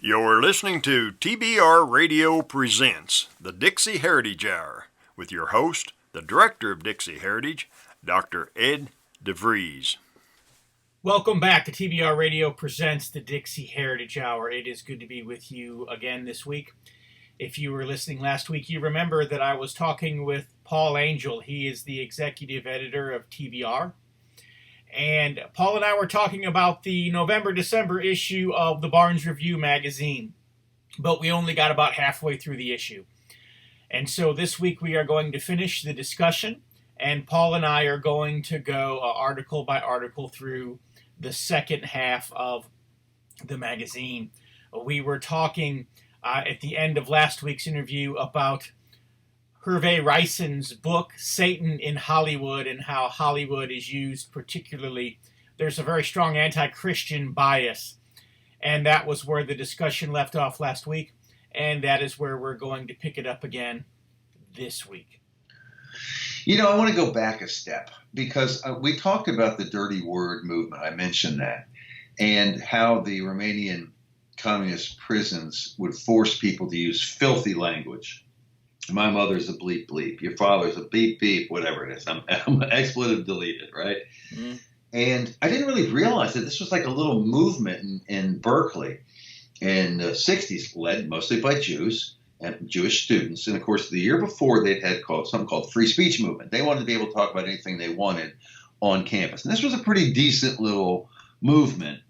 You're listening to TBR Radio Presents the DIXIE Heritage Hour with your host, the Director of DIXIE Heritage, Dr. Ed DeVries. Welcome back to TBR Radio Presents the DIXIE Heritage Hour. It is good to be with you again this week. If you were listening last week, you remember that I was talking with Paul Angel. He is the executive editor of TBR. And Paul and I were talking about the November-December issue of the Barnes Review magazine. But we only got about halfway through the issue. And so this week we are going to finish the discussion. And Paul and I are going to go article by article through the second half of the magazine. We were talking at the end of last week's interview about Hervé Rison's book, Satan in Hollywood, and how Hollywood is used particularly. There's a very strong anti-Christian bias, and that was where the discussion left off last week, and that is where we're going to pick it up again this week. You know, I want to go back a step because we talked about the dirty word movement. I mentioned that, and how the Romanian communist prisons would force people to use filthy language. My mother's a bleep bleep. Your father's a beep beep, whatever it is. I'm expletive deleted, right? Mm-hmm. And I didn't really realize that this was like a little movement in Berkeley in the 60s, led mostly by Jews and Jewish students. And of course, the year before, they'd had something called free speech movement. They wanted to be able to talk about anything they wanted on campus. And this was a pretty decent little movement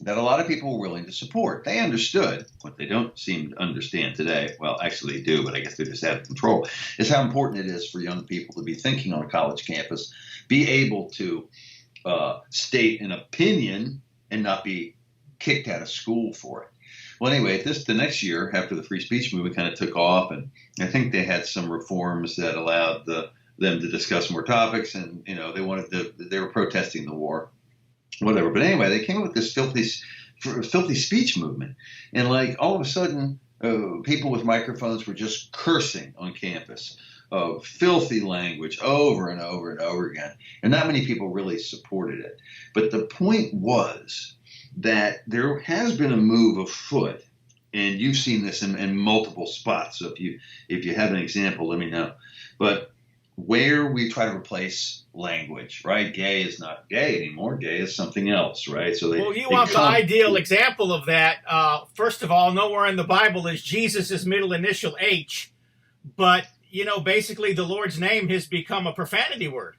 that a lot of people were willing to support. They understood what they don't seem to understand today. Well, actually they do, but I guess they're just out of control, is how important it is for young people to be thinking on a college campus, be able to state an opinion and not be kicked out of school for it. Well, anyway, the next year, after the free speech movement kind of took off, and I think they had some reforms that allowed them to discuss more topics, and they were protesting the war. Whatever. But anyway, they came up with this filthy speech movement. And like all of a sudden, people with microphones were just cursing on campus of filthy language over and over and over again. And not many people really supported it. But the point was that there has been a move afoot, and you've seen this in multiple spots. So if you have an example, let me know. But where we try to replace language, right? Gay is not gay anymore. Gay is something else, right? So you want the ideal example of that. First of all, nowhere in the Bible is Jesus' middle initial H, but, basically the Lord's name has become a profanity word.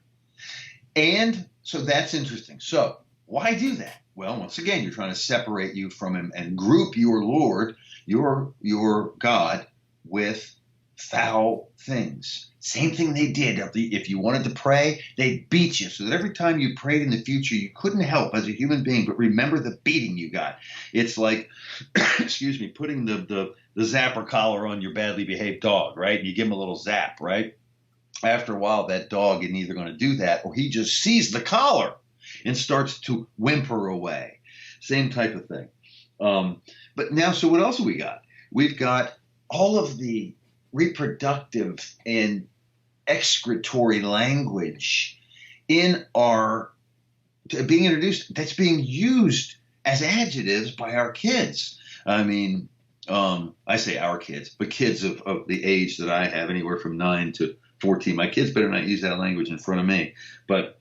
And so that's interesting. So why do that? Well, once again, you're trying to separate you from him and group your Lord, your God, with foul things. Same thing they did. If you wanted to pray, they'd beat you. So that every time you prayed in the future, you couldn't help as a human being but remember the beating you got. It's like, putting the zapper collar on your badly behaved dog, right? And you give him a little zap, right? After a while, that dog is either going to do that or he just sees the collar and starts to whimper away. Same type of thing. But now, so what else have we got? We've got all of the reproductive and excretory language being introduced that's being used as adjectives by our kids. I mean, I say our kids, but kids of the age that I have, anywhere from 9 to 14. My kids better not use that language in front of me. But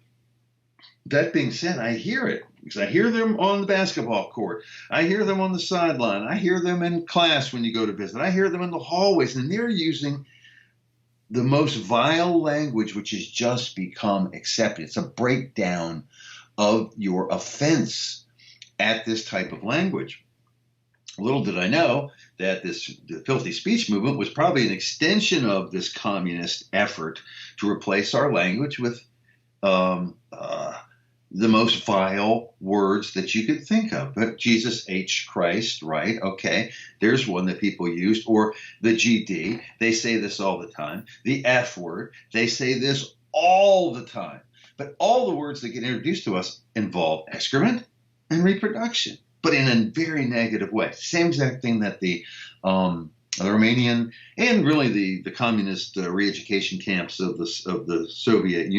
that being said, I hear it because I hear them on the basketball court. I hear them on the sideline. I hear them in class when you go to visit. I hear them in the hallways, and they're using the most vile language, which has just become accepted. It's a breakdown of your offense at this type of language. Little did I know that the filthy speech movement was probably an extension of this communist effort to replace our language with the most vile words that you could think of. But Jesus H. Christ, right? Okay, there's one that people used. Or the GD, they say this all the time. The F word, they say this all the time. But all the words that get introduced to us involve excrement and reproduction, but in a very negative way. Same exact thing that the Romanian and really the communist re-education camps of the Soviet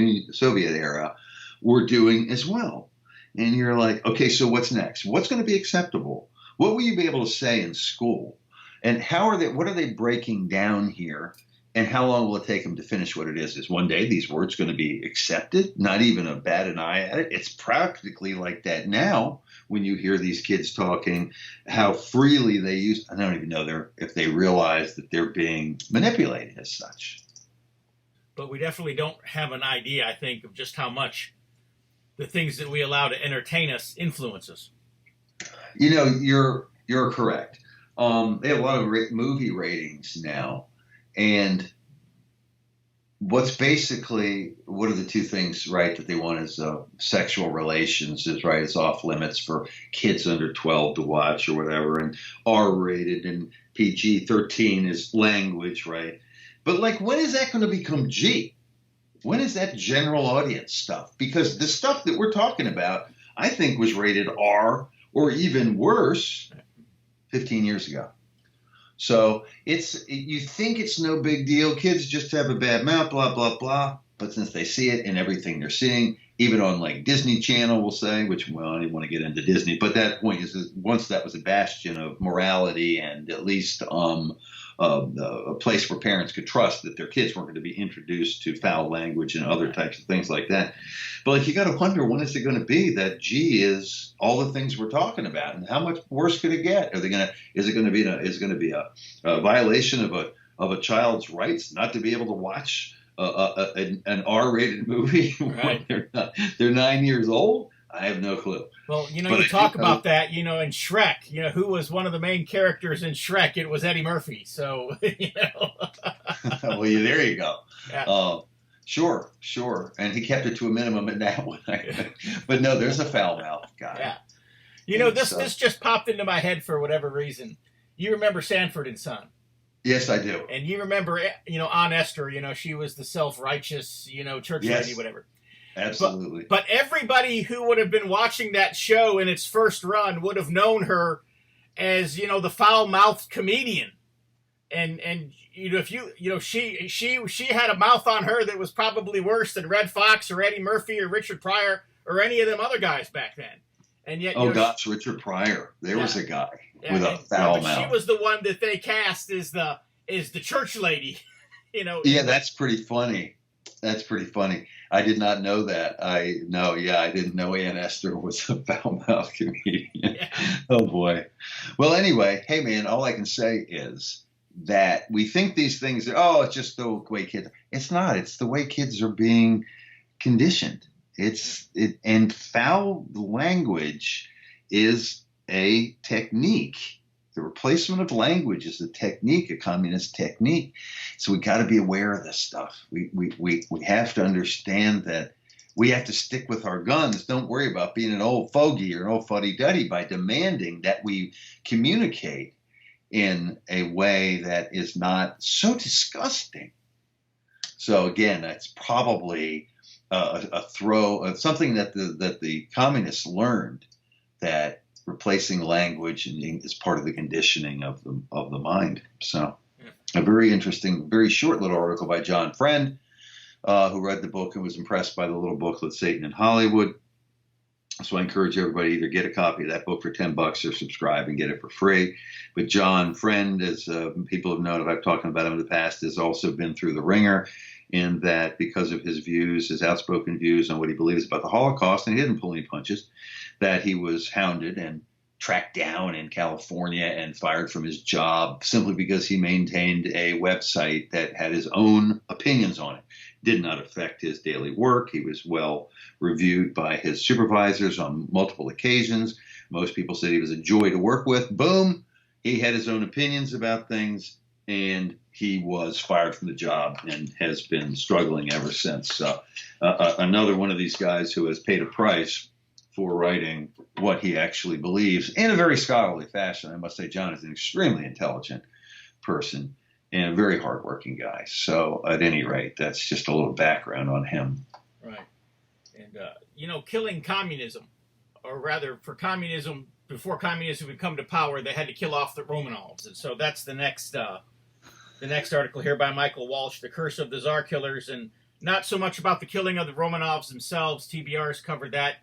era were doing as well. And you're like, okay, so what's next? What's going to be acceptable? What will you be able to say in school? And what are they breaking down here? And how long will it take them to finish what it is? Is one day these words going to be accepted? Not even a bat an eye at it. It's practically like that now when you hear these kids talking, how freely they use. I don't even know if they realize that they're being manipulated as such. But we definitely don't have an idea, I think, of just how much the things that we allow to entertain us influence us. You know, you're correct. They have a lot of movie ratings now. And what are the two things, right, that they want is sexual relations is, right, it's off limits for kids under 12 to watch or whatever, and R-rated and PG-13 is language, right? But, like, when is that going to become G? When is that general audience stuff? Because the stuff that we're talking about, I think, was rated R or even worse 15 years ago. So you think it's no big deal. Kids just have a bad mouth, blah, blah, blah. But since they see it in everything they're seeing, even on like Disney Channel, we'll say, which, well, I didn't want to get into Disney. But that point is once that was a bastion of morality and at least a place where parents could trust that their kids weren't going to be introduced to foul language and other types of things like that. But like, you got to wonder, when is it going to be that G is all the things we're talking about, and how much worse could it get? Is it going to be a violation of a child's rights not to be able to watch an R-rated movie Right. when they're 9 years old? I have no clue. Well, you talk about that, in Shrek, who was one of the main characters in Shrek? It was Eddie Murphy. So, Well, there you go. Yeah. Sure. And he kept it to a minimum in that one. But no, there's a foul mouth guy. Yeah. This just popped into my head for whatever reason. You remember Sanford and Son? Yes, I do. And you remember, Aunt Esther, she was the self-righteous, church lady, whatever. Absolutely. But everybody who would have been watching that show in its first run would have known her as, the foul-mouthed comedian. And if she had a mouth on her that was probably worse than Red Fox or Eddie Murphy or Richard Pryor or any of them other guys back then. And yet, Richard Pryor. There was a guy with a foul mouth. She was the one that they cast as the church lady. Yeah, that's pretty funny. I did not know that. I didn't know Aunt Esther was a foul-mouthed comedian. Yeah. Oh boy. Well, anyway, hey man, all I can say is that we think these things are, it's just the way kids. It's not. It's the way kids are being conditioned. And foul language is a technique. The replacement of language is a technique, a communist technique. So we got to be aware of this stuff. We have to understand that we have to stick with our guns. Don't worry about being an old fogey or an old fuddy-duddy by demanding that we communicate in a way that is not so disgusting. So again, that's probably something that the communists learned, that replacing language is part of the conditioning of the mind. So, a very interesting, very short little article by John Friend, who read the book and was impressed by the little booklet Satan in Hollywood. So I encourage everybody to either get a copy of that book for $10 or subscribe and get it for free. But John Friend, as people have known, I've talked about him in the past, has also been through the ringer, in that because of his views, his outspoken views on what he believes about the Holocaust, and he didn't pull any punches, that he was hounded and tracked down in California and fired from his job simply because he maintained a website that had his own opinions on it. Did not affect his daily work. He was well reviewed by his supervisors on multiple occasions. Most people said he was a joy to work with. Boom. He had his own opinions about things, and he was fired from the job and has been struggling ever since. So another one of these guys who has paid a price for writing what he actually believes in a very scholarly fashion. I must say, John is an extremely intelligent person and a very hardworking guy. So at any rate, that's just a little background on him. Right. And, killing communism, or rather for communism, before communism would come to power, they had to kill off the Romanovs. And so that's the next article here by Michael Walsh, The Curse of the Tsar Killers, and not so much about the killing of the Romanovs themselves. TBR has covered that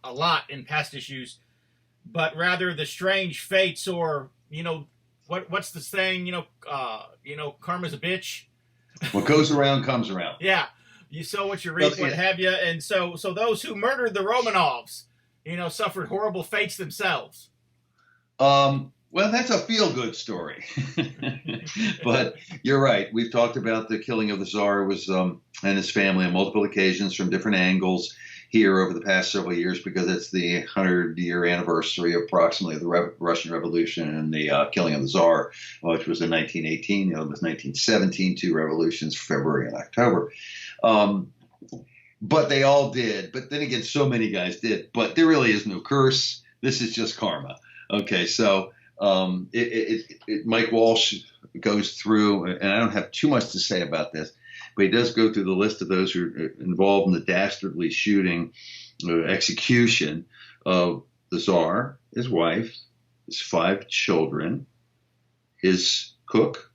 a lot in past issues, but rather the strange fates, or what's the saying? Karma's a bitch. What goes around comes around. Yeah, you sow what you reap, what have you, and so those who murdered the Romanovs, suffered horrible fates themselves. Well, that's a feel-good story. But you're right. We've talked about the killing of the Tsar and his family on multiple occasions from different angles here over the past several years, because it's the 100-year anniversary approximately of the Russian Revolution and the killing of the Tsar, which was in 1918. It was 1917, 2 revolutions, February and October. But they all did. But then again, so many guys did. But there really is no curse. This is just karma. Okay, so Mike Walsh goes through, and I don't have too much to say about this, but he does go through the list of those who are involved in the dastardly shooting, execution of the Tsar, his wife, his 5 children, his cook,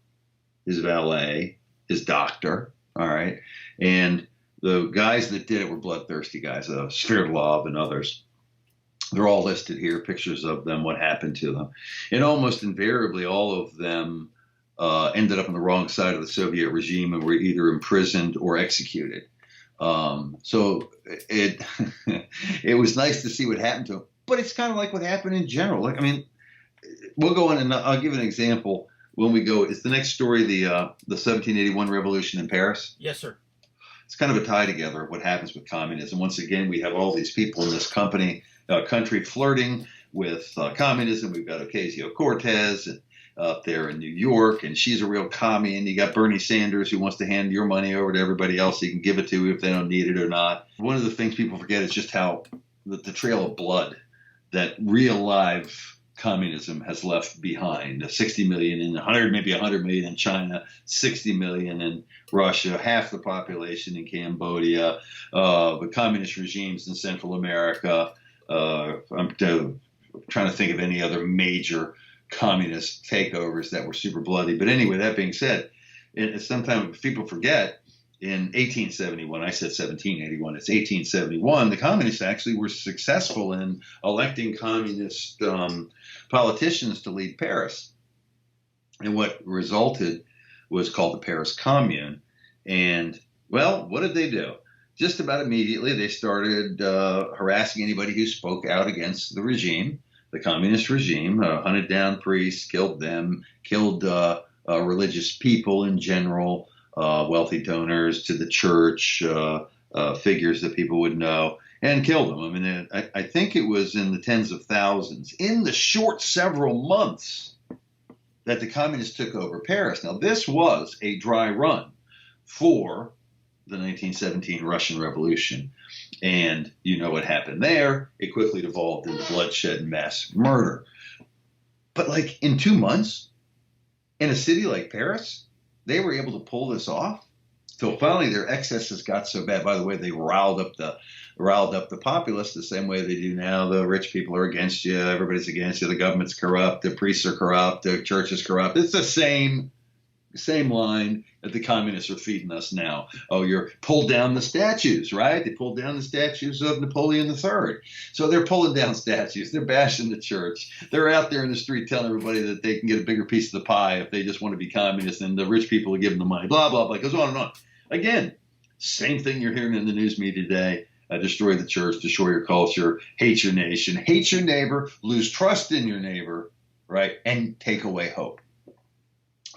his valet, his doctor, all right? And the guys that did it were bloodthirsty guys, Sverdlov and others. They're all listed here, pictures of them, what happened to them. And almost invariably, all of them ended up on the wrong side of the Soviet regime and were either imprisoned or executed. So it it was nice to see what happened to them. But it's kind of like what happened in general. We'll go in and I'll give an example when we go. Is the next story the 1781 revolution in Paris? Yes, sir. It's kind of a tie together of what happens with communism. Once again, we have all these people in this country flirting with communism. We've got Ocasio-Cortez up there in New York, and she's a real commie. And you got Bernie Sanders, who wants to hand your money over to everybody else. You can give it to if they don't need it or not. One of the things people forget is just how the trail of blood that real live communism has left behind. 60 million in 100, maybe 100 million in China, 60 million in Russia, half the population in Cambodia, the communist regimes in Central America. I'm trying to think of any other major communist takeovers that were super bloody. But anyway, that being said, sometimes people forget in 1871, I said 1781, it's 1871, the communists actually were successful in electing communist politicians to lead Paris. And what resulted was called the Paris Commune. And, well, what did they do? Just about immediately, they started harassing anybody who spoke out against the regime, the communist regime, hunted down priests, killed them, killed religious people in general, wealthy donors to the church, figures that people would know, and killed them. I mean, I think it was in the tens of thousands in the short several months that the communists took over Paris. Now, this was a dry run for the 1917 Russian Revolution. And you know what happened there. It quickly devolved into bloodshed and mass murder. But like in 2 months, in a city like Paris, they were able to pull this off. So finally their excesses got so bad. By the way, they riled up the populace the same way they do now. The rich people are against you. Everybody's against you. The government's corrupt. The priests are corrupt. The church is corrupt. It's the same line that the communists are feeding us now. Oh, you're pulled down the statues, right? They pulled down the statues of Napoleon III. So they're pulling down statues. They're bashing the church. They're out there in the street telling everybody that they can get a bigger piece of the pie if they just want to be communists, and the rich people will give them the money. Blah, blah, blah. It goes on and on. Again, same thing you're hearing in the news media today. Destroy the church, destroy your culture, hate your nation, hate your neighbor, lose trust in your neighbor, right? And take away hope.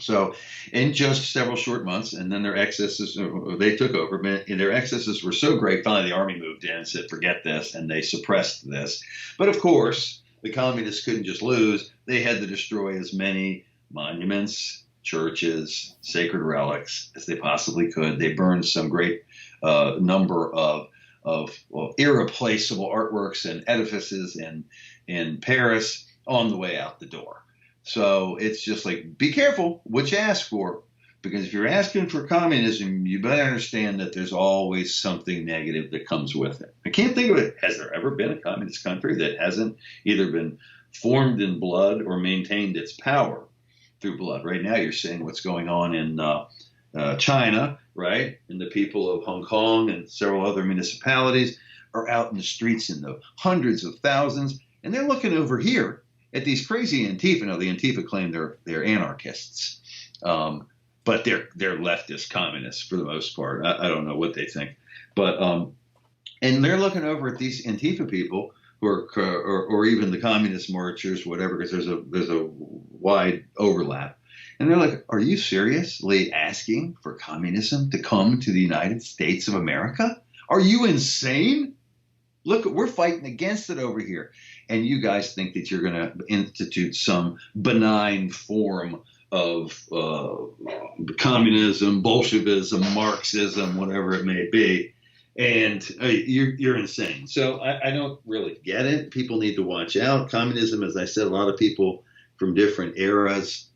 So in just several short months, and then their excesses, they took over, and their excesses were so great, finally the army moved in and said, forget this, and they suppressed this. But of course, the communists couldn't just lose. They had to destroy as many monuments, churches, sacred relics as they possibly could. They burned some great number of irreplaceable artworks and edifices in Paris on the way out the door. So it's just like, be careful what you ask for, because if you're asking for communism, you better understand that there's always something negative that comes with it. I can't think of it. Has there ever been a communist country that hasn't either been formed in blood or maintained its power through blood? Right now, you're seeing what's going on in China, right? And the people of Hong Kong and several other municipalities are out in the streets in the hundreds of thousands. And they're looking over here at these crazy Antifa. Now, the Antifa claim they're anarchists, but they're leftist communists for the most part. I don't know what they think, but and they're looking over at these Antifa people who are, or even the communist marchers, whatever, because there's a wide overlap. And they're like, are you seriously asking for communism to come to the United States of America? Are you insane? Look, we're fighting against it over here. And you guys think that you're going to institute some benign form of communism, Bolshevism, Marxism, whatever it may be. And you're insane. So I don't really get it. People need to watch out. Communism, as I said, a lot of people from different eras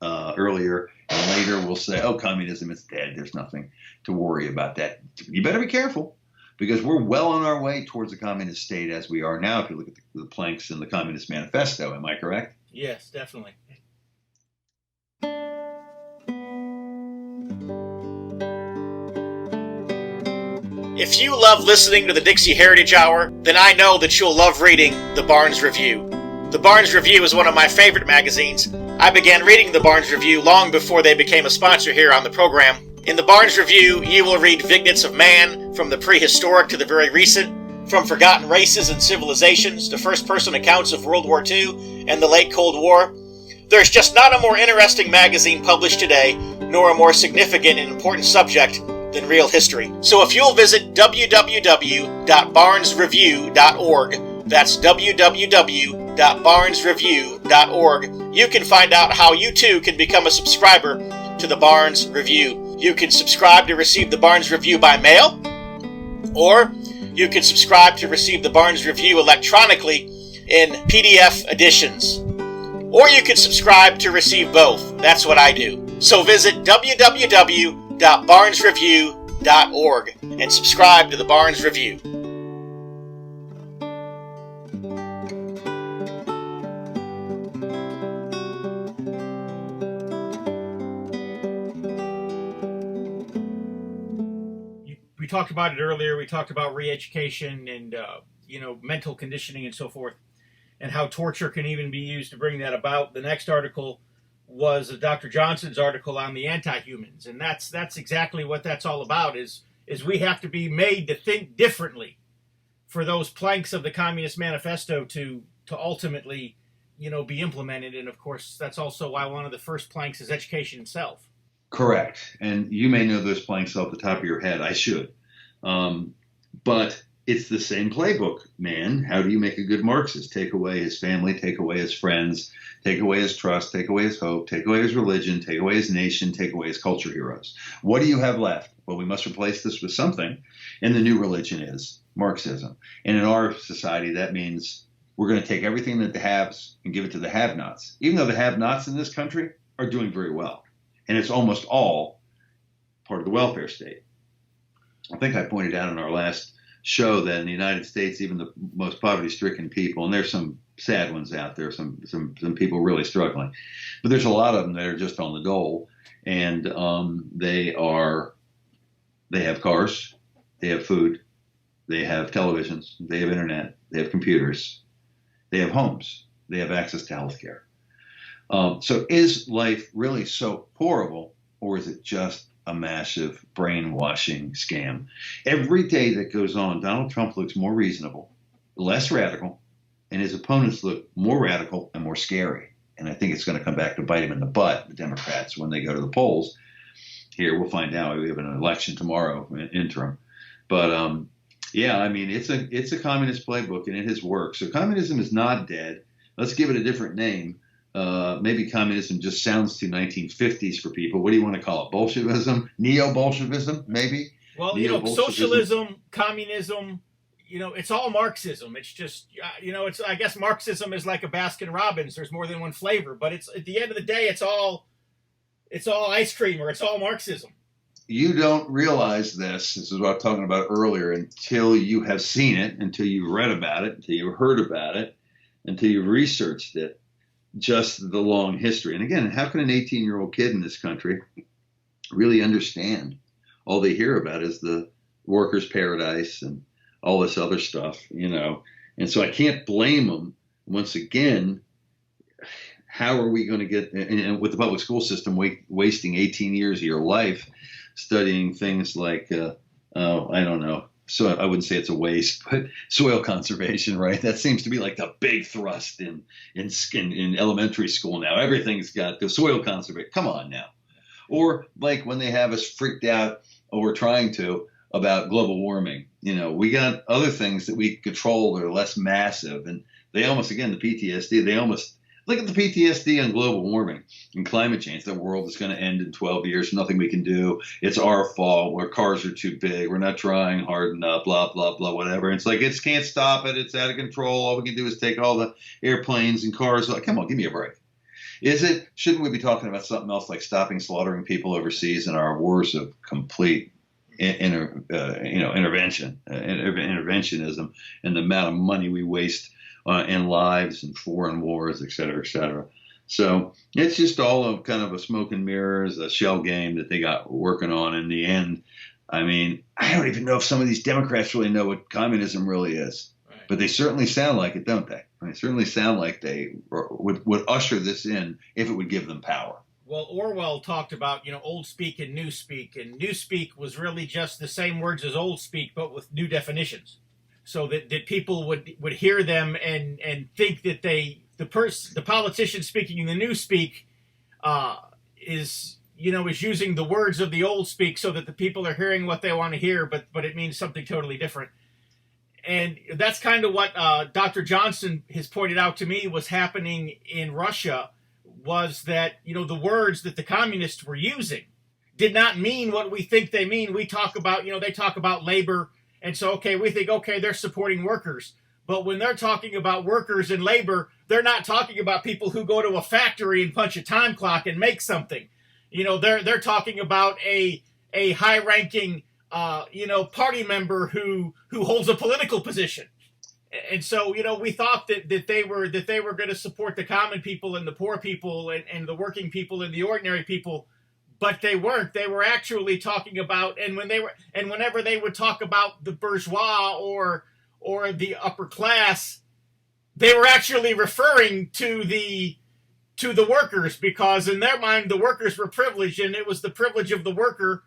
earlier and later will say, oh, communism is dead. There's nothing to worry about that. You better be careful, because we're well on our way towards a communist state as we are now, if you look at the planks in the Communist Manifesto. Am I correct? Yes, definitely. If you love listening to the Dixie Heritage Hour, then I know that you'll love reading the Barnes Review. The Barnes Review is one of my favorite magazines. I began reading the Barnes Review long before they became a sponsor here on the program. In the Barnes Review, you will read vignettes of man, from the prehistoric to the very recent, from forgotten races and civilizations to first-person accounts of World War II and the late Cold War. There's just not a more interesting magazine published today, nor a more significant and important subject than real history. So if you'll visit www.barnesreview.org, that's www.barnesreview.org, you can find out how you too can become a subscriber to the Barnes Review. You can subscribe to receive the Barnes Review by mail, or you can subscribe to receive the Barnes Review electronically in PDF editions. Or you can subscribe to receive both. That's what I do. So visit www.barnesreview.org and subscribe to the Barnes Review. We talked about it earlier. We talked about re-education and mental conditioning and so forth, and how torture can even be used to bring that about. The next article was Dr. Johnson's article on the AntiHumans, and that's exactly what that's all about. Is we have to be made to think differently for those planks of the Communist Manifesto to ultimately be implemented. And of course, that's also why one of the first planks is education itself. Correct. And you may know those planks off the top of your head. I should. But it's the same playbook, man. How do you make a good Marxist? Take away his family, take away his friends, take away his trust, take away his hope, take away his religion, take away his nation, take away his culture heroes. What do you have left? Well, we must replace this with something. And the new religion is Marxism. And in our society, that means we're going to take everything that the haves and give it to the have-nots, even though the have-nots in this country are doing very well. And it's almost all part of the welfare state. I think I pointed out in our last show that in the United States, even the most poverty-stricken people, and there's some sad ones out there, some people really struggling, but there's a lot of them that are just on the dole, and they have cars, they have food, they have televisions, they have internet, they have computers, they have homes, they have access to health care. So is life really so horrible, or is it just a massive brainwashing scam? Every day that goes on, Donald Trump looks more reasonable, less radical, and his opponents look more radical and more scary. And I think it's going to come back to bite him in the butt, the Democrats, when they go to the polls. Here, we'll find out. We have an election tomorrow, interim. But yeah, I mean, it's a communist playbook, and it has worked. So communism is not dead. Let's give it a different name. Maybe communism just sounds too 1950s for people. What do you want to call it? Bolshevism? Neo-Bolshevism, maybe? Well, socialism, communism, it's all Marxism. It's just, I guess Marxism is like a Baskin Robbins. There's more than one flavor, but it's at the end of the day, it's all ice cream, or it's all Marxism. You don't realize this is what I was talking about earlier, until you have seen it, until you've read about it, until you've heard about it, until you've researched it. Just the long history. And again, how can an 18-year-old kid in this country really understand? All they hear about is the workers' paradise and all this other stuff, And so I can't blame them once again, how are we going to get, and with the public school system wasting 18 years of your life studying things like, I don't know, so I wouldn't say it's a waste, but soil conservation, right? That seems to be like the big thrust in elementary school now. Everything's got the soil conservation. Come on now. Or like when they have us freaked out, or we're trying to, about global warming. We got other things that we control that are less massive. And they almost, again, the PTSD, they almost look at the PTSD on global warming and climate change. The world is going to end in 12 years. Nothing we can do. It's our fault. Our cars are too big. We're not trying hard enough, blah, blah, blah, whatever. And it's like, it can't stop it. It's out of control. All we can do is take all the airplanes and cars. Like, come on, give me a break. Shouldn't we be talking about something else like stopping slaughtering people overseas in our wars of complete interventionism, and the amount of money we waste in lives and foreign wars, et cetera, et cetera. So it's just all kind of a smoke and mirrors, a shell game that they got working on in the end. I mean, I don't even know if some of these Democrats really know what communism really is, right. But they certainly sound like it, don't they? They certainly sound like they would usher this in if it would give them power. Well, Orwell talked about, old speak and new speak was really just the same words as old speak, but with new definitions. So that people would hear them and think that the politician speaking in the new speak is using the words of the old speak so that the people are hearing what they want to hear, but it means something totally different. And that's kind of what Dr. Johnson has pointed out to me was happening in Russia, was that, the words that the communists were using did not mean what we think they mean. We talk about, they talk about labor. And so, we think, they're supporting workers. But when they're talking about workers and labor, they're not talking about people who go to a factory and punch a time clock and make something. They're talking about a high-ranking, party member who holds a political position. And so, we thought that they were going to support the common people and the poor people and the working people and the ordinary people, but they weren't. They were actually talking about, whenever they would talk about the bourgeois or the upper class, they were actually referring to the workers, because in their mind the workers were privileged, and it was the privilege of the worker,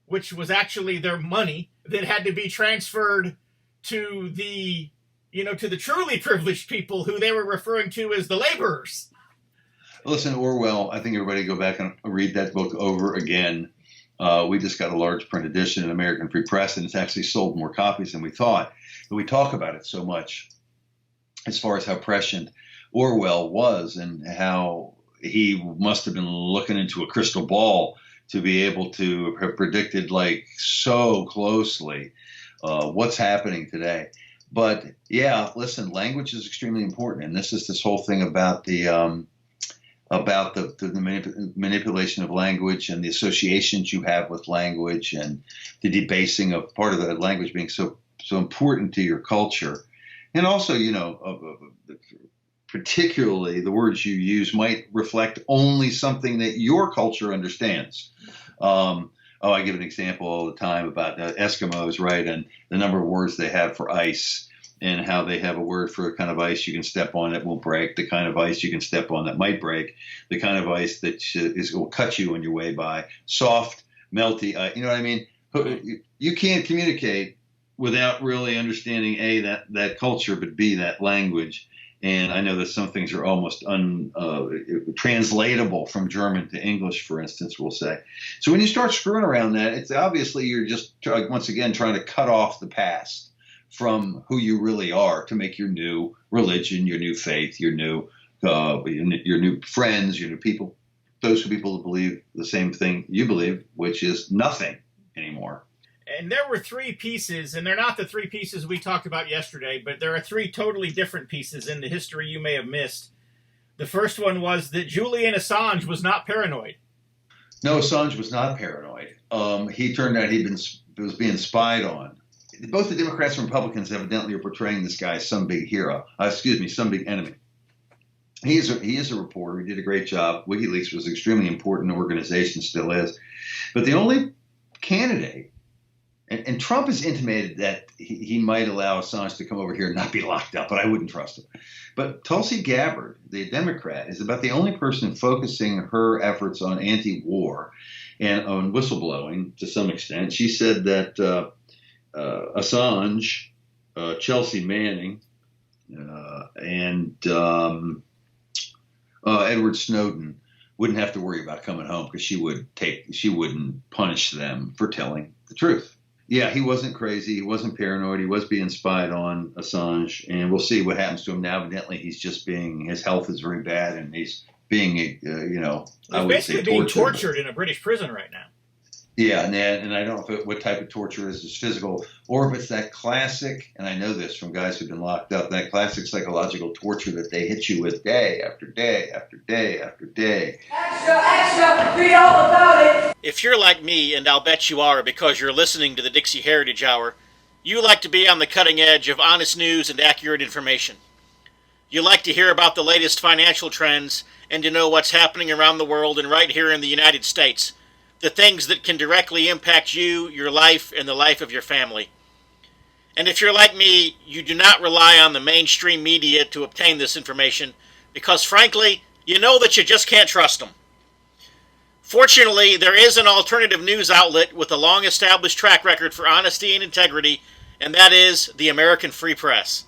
which was actually their money, that had to be transferred to the truly privileged people who they were referring to as the laborers. Listen, Orwell, I think everybody go back and read that book over again. We just got a large print edition in American Free Press, and it's actually sold more copies than we thought. But we talk about it so much as far as how prescient Orwell was and how he must have been looking into a crystal ball to be able to have predicted so closely what's happening today. But yeah, listen, language is extremely important, and this is this whole thing about the manipulation of language and the associations you have with language and the debasing of part of that language being so important to your culture, and also particularly the words you use might reflect only something that your culture understands. I give an example all the time about Eskimos, right? And the number of words they have for ice, and how they have a word for a kind of ice you can step on that won't break, the kind of ice you can step on that might break, the kind of ice that will cut you on your way by, soft, melty, you know what I mean? You can't communicate without really understanding A, that culture, but B, that language. And I know that some things are almost untranslatable from German to English, for instance, we'll say. So when you start screwing around that, it's obviously you're just, once again, trying to cut off the past from who you really are to make your new religion, your new faith, your new friends, your new people, those people who believe the same thing you believe, which is nothing anymore. And there were three pieces, and they're not the three pieces we talked about yesterday, but there are three totally different pieces in the history you may have missed. The first one was that Julian Assange was not paranoid. No, Assange was not paranoid. He turned out was being spied on. Both the Democrats and Republicans evidently are portraying this guy as some big hero. Some big enemy. He is a reporter. He did a great job. WikiLeaks was an extremely important organization, still is. But the only candidate And Trump has intimated that he might allow Assange to come over here and not be locked up, but I wouldn't trust him. But Tulsi Gabbard, the Democrat, is about the only person focusing her efforts on anti-war and on whistleblowing to some extent. She said that Assange, Chelsea Manning, and Edward Snowden wouldn't have to worry about coming home because she wouldn't punish them for telling the truth. Yeah, he wasn't crazy. He wasn't paranoid. He was being spied on, Assange, and we'll see what happens to him now. Evidently, his health is very bad, and he's being, He's basically being tortured in a British prison right now. Yeah, and I don't know what type of torture is physical, or if it's that classic, and I know this from guys who've been locked up, that classic psychological torture that they hit you with day after day after day after day. Extra, read all about it. If you're like me, and I'll bet you are because you're listening to the Dixie Heritage Hour, you like to be on the cutting edge of honest news and accurate information. You like to hear about the latest financial trends and to know what's happening around the world and right here in the United States. The things that can directly impact you, your life, and the life of your family. And if you're like me, you do not rely on the mainstream media to obtain this information because, frankly, you know that you just can't trust them. Fortunately, there is an alternative news outlet with a long-established track record for honesty and integrity, and that is the American Free Press.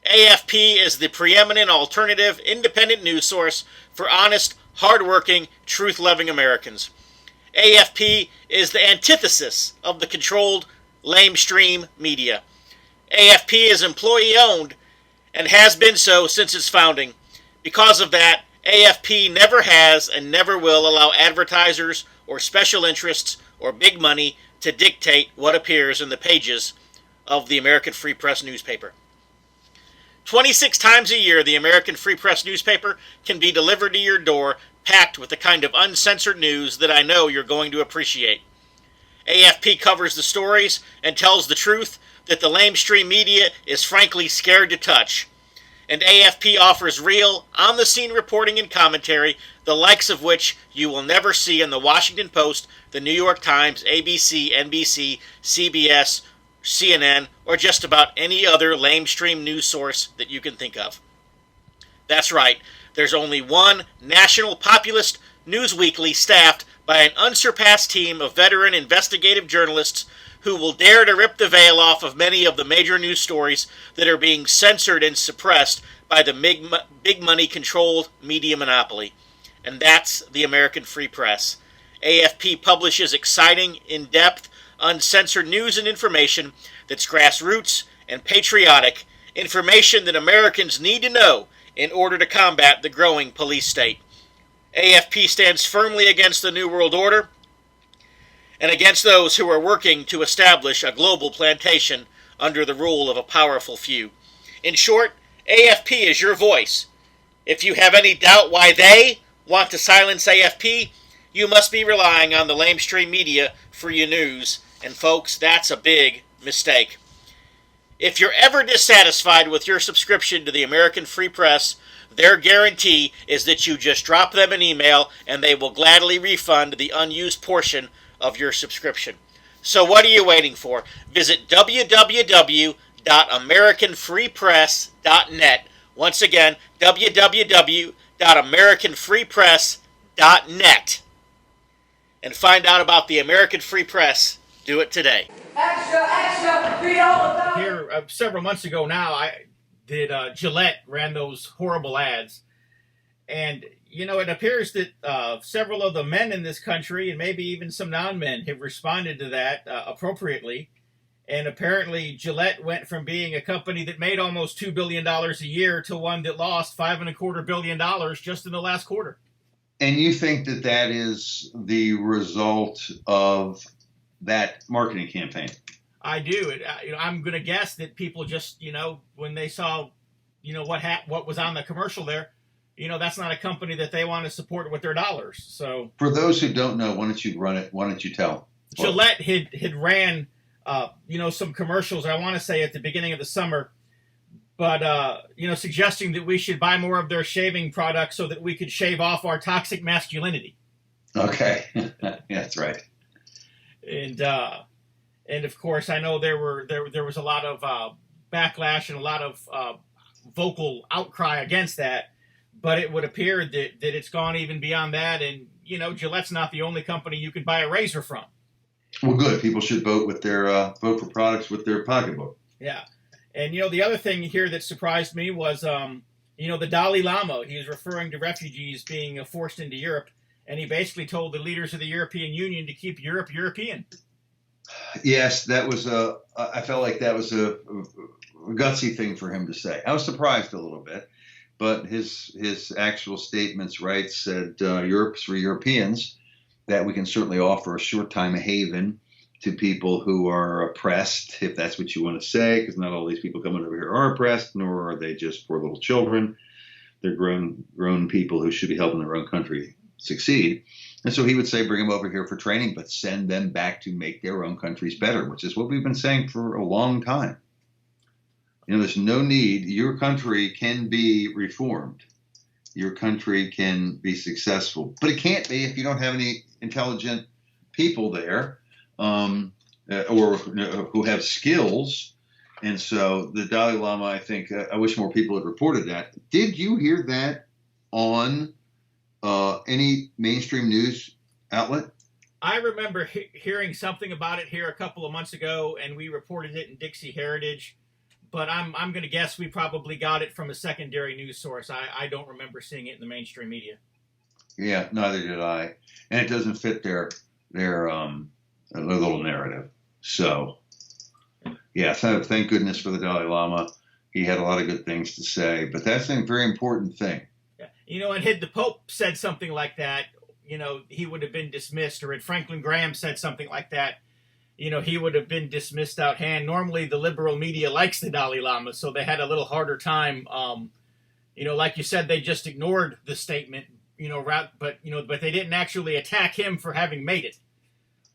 AFP is the preeminent alternative, independent news source for honest, hard-working, truth-loving Americans. AFP is the antithesis of the controlled, lamestream media. AFP is employee-owned and has been so since its founding. Because of that, AFP never has and never will allow advertisers or special interests or big money to dictate what appears in the pages of the American Free Press newspaper. 26 times a year, the American Free Press newspaper can be delivered to your door, packed with the kind of uncensored news that I know you're going to appreciate. AFP covers the stories and tells the truth that the lamestream media is frankly scared to touch. And AFP offers real, on-the-scene reporting and commentary, the likes of which you will never see in the Washington Post, the New York Times, ABC, NBC, CBS, CNN, or just about any other lamestream news source that you can think of. That's right. There's only one national populist news weekly staffed by an unsurpassed team of veteran investigative journalists who will dare to rip the veil off of many of the major news stories that are being censored and suppressed by the big money controlled media monopoly. And that's the American Free Press. AFP publishes exciting, in-depth, uncensored news and information that's grassroots and patriotic, information that Americans need to know in order to combat the growing police state. AFP stands firmly against the New World Order and against those who are working to establish a global plantation under the rule of a powerful few. In short, AFP is your voice. If you have any doubt why they want to silence AFP, you must be relying on the lamestream media for your news, and folks, that's a big mistake. If you're ever dissatisfied with your subscription to the American Free Press, their guarantee is that you just drop them an email and they will gladly refund the unused portion of your subscription. So what are you waiting for? Visit www.americanfreepress.net. Once again, www.americanfreepress.net. And find out about the American Free Press. Do it today. Extra, read all about it. Here, several months ago now, Gillette ran those horrible ads. And, it appears that several of the men in this country, and maybe even some non-men, have responded to that appropriately. And apparently Gillette went from being a company that made almost $2 billion a year to one that lost $5.25 billion just in the last quarter. And you think that that is the result of that marketing campaign? I do. I'm going to guess that people just, when they saw, what was on the commercial there, that's not a company that they want to support with their dollars. So for those who don't know, why don't you run it? Why don't you tell? Gillette had ran, some commercials, I want to say at the beginning of the summer, but, suggesting that we should buy more of their shaving products so that we could shave off our toxic masculinity. Okay. Yeah, that's right. And, And of course, I know there was a lot of backlash and a lot of vocal outcry against that. But it would appear that it's gone even beyond that. And, Gillette's not the only company you can buy a razor from. Well, good. People should vote with their vote for products with their pocketbook. Yeah. And, the other thing here that surprised me was, the Dalai Lama. He was referring to refugees being forced into Europe. And he basically told the leaders of the European Union to keep Europe European. Yes, that was I felt like that was a gutsy thing for him to say. I was surprised a little bit. But his actual statements, right, said Europe's for Europeans, that we can certainly offer a short time haven to people who are oppressed, if that's what you want to say, because not all these people coming over here are oppressed, nor are they just poor little children. They're grown people who should be helping their own country succeed. And so he would say, bring them over here for training, but send them back to make their own countries better, which is what we've been saying for a long time. There's no need. Your country can be reformed. Your country can be successful. But it can't be if you don't have any intelligent people there or who have skills. And so the Dalai Lama, I think, I wish more people had reported that. Did you hear that on any mainstream news outlet? I remember hearing something about it here a couple of months ago, and we reported it in DIXIE Heritage. But I'm going to guess we probably got it from a secondary news source. I don't remember seeing it in the mainstream media. Yeah, neither did I. And it doesn't fit their little narrative. So, yeah, thank goodness for the Dalai Lama. He had a lot of good things to say. But that's a very important thing. Yeah. And had the Pope said something like that, he would have been dismissed. Or had Franklin Graham said something like that, he would have been dismissed out hand. Normally, the liberal media likes the Dalai Lama, so they had a little harder time. Like you said, they just ignored the statement, but they didn't actually attack him for having made it,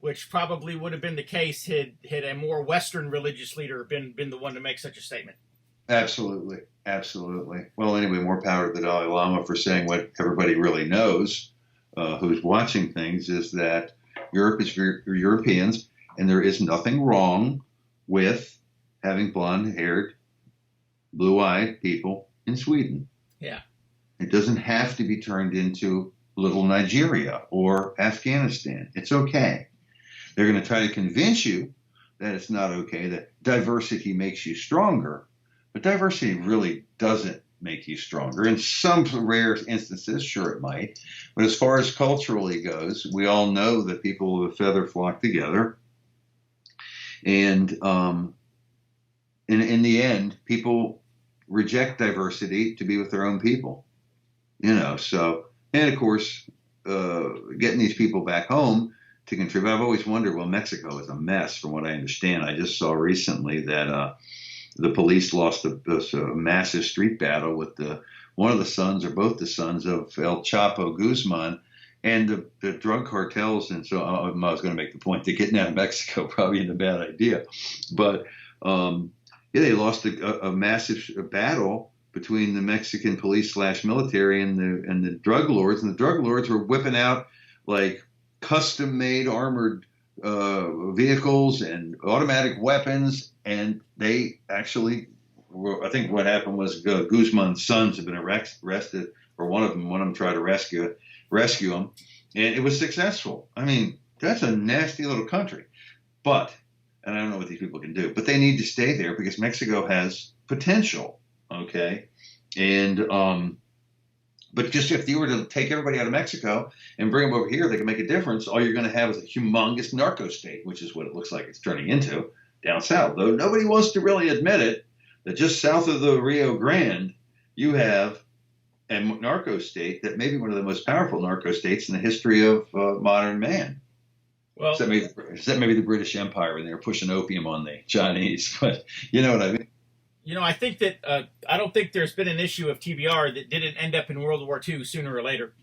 which probably would have been the case had a more Western religious leader been the one to make such a statement. Absolutely. Absolutely. Well, anyway, more power to the Dalai Lama for saying what everybody really knows, who's watching things, is that Europe is for Europeans. And there is nothing wrong with having blonde-haired, blue-eyed people in Sweden. Yeah. It doesn't have to be turned into little Nigeria or Afghanistan. It's okay. They're going to try to convince you that it's not okay, that diversity makes you stronger. But diversity really doesn't make you stronger. In some rare instances, sure it might. But as far as culturally goes, we all know that people of a feather flock together. And in the end, people reject diversity to be with their own people, so, and of course, getting these people back home to contribute. I've always wondered, well, Mexico is a mess from what I understand. I just saw recently that the police lost a massive street battle with one of the sons or both the sons of El Chapo Guzman. And the drug cartels, and so I was going to make the point that getting out of Mexico probably isn't a bad idea. But, they lost a massive battle between the Mexican police / military and the drug lords. And the drug lords were whipping out like custom-made armored vehicles and automatic weapons. And they actually, I think what happened was Guzman's sons have been arrested, or one of them tried to rescue him, and it was successful. I mean, that's a nasty little country. But, and I don't know what these people can do, but they need to stay there because Mexico has potential, okay? And, but just if you were to take everybody out of Mexico and bring them over here, they can make a difference. All you're going to have is a humongous narco state, which is what it looks like it's turning into down south. Though nobody wants to really admit it, that just south of the Rio Grande, you have a narco state that may be one of the most powerful narco states in the history of modern man. Well, except maybe the British Empire when they were pushing opium on the Chinese, but you know what I mean. I think that I don't think there's been an issue of TBR that didn't end up in World War II sooner or later,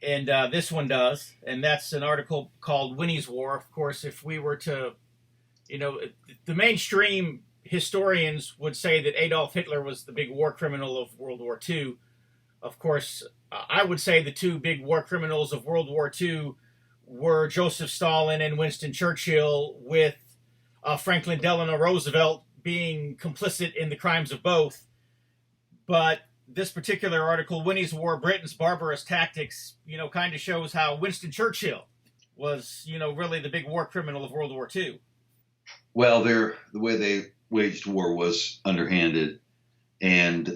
and this one does, and that's an article called Winnies War. Of course, if we were to, the mainstream historians would say that Adolf Hitler was the big war criminal of World War II. Of course, I would say the two big war criminals of World War II were Joseph Stalin and Winston Churchill, with Franklin Delano Roosevelt being complicit in the crimes of both. But this particular article, Winnies War, Britain's Barbarous Tactics, kind of shows how Winston Churchill was, really the big war criminal of World War II. Well, the way they waged war was underhanded, and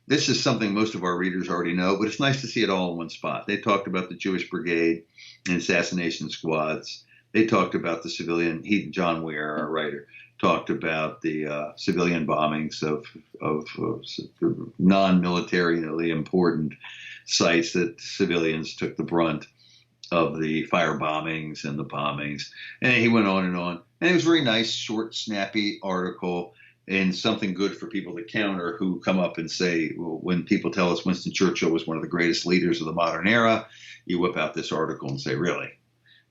this is something most of our readers already know, but it's nice to see it all in one spot. They talked about the Jewish Brigade and assassination squads. They talked about the civilian, John Weir, our writer, talked about the civilian bombings of non-militarily important sites that civilians took the brunt of the fire bombings and the bombings. And he went on. And it was a very nice, short, snappy article and something good for people to counter who come up and say, well, when people tell us Winston Churchill was one of the greatest leaders of the modern era, you whip out this article and say, really?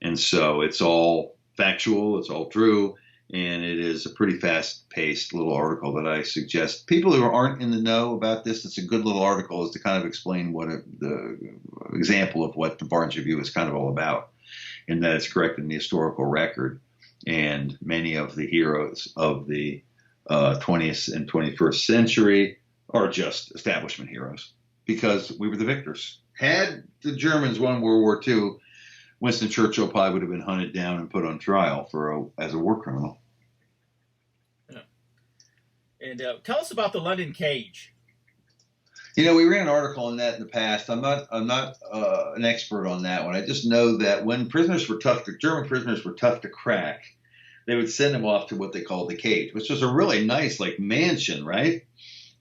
And so it's all factual, it's all true, and it is a pretty fast-paced little article that I suggest people who aren't in the know about this. It's a good little article is to kind of explain what the example of what the Barnes Review is kind of all about, and that it's correcting the historical record. And many of the heroes of the 20th and 21st century are just establishment heroes because we were the victors. Had the Germans won World War II, Winston Churchill probably would have been hunted down and put on trial as a war criminal. Yeah. And tell us about the London Cage. We ran an article on that in the past. I'm not an expert on that one. I just know that when German prisoners were tough to crack, they would send them off to what they called the cage, which was a really nice mansion, right?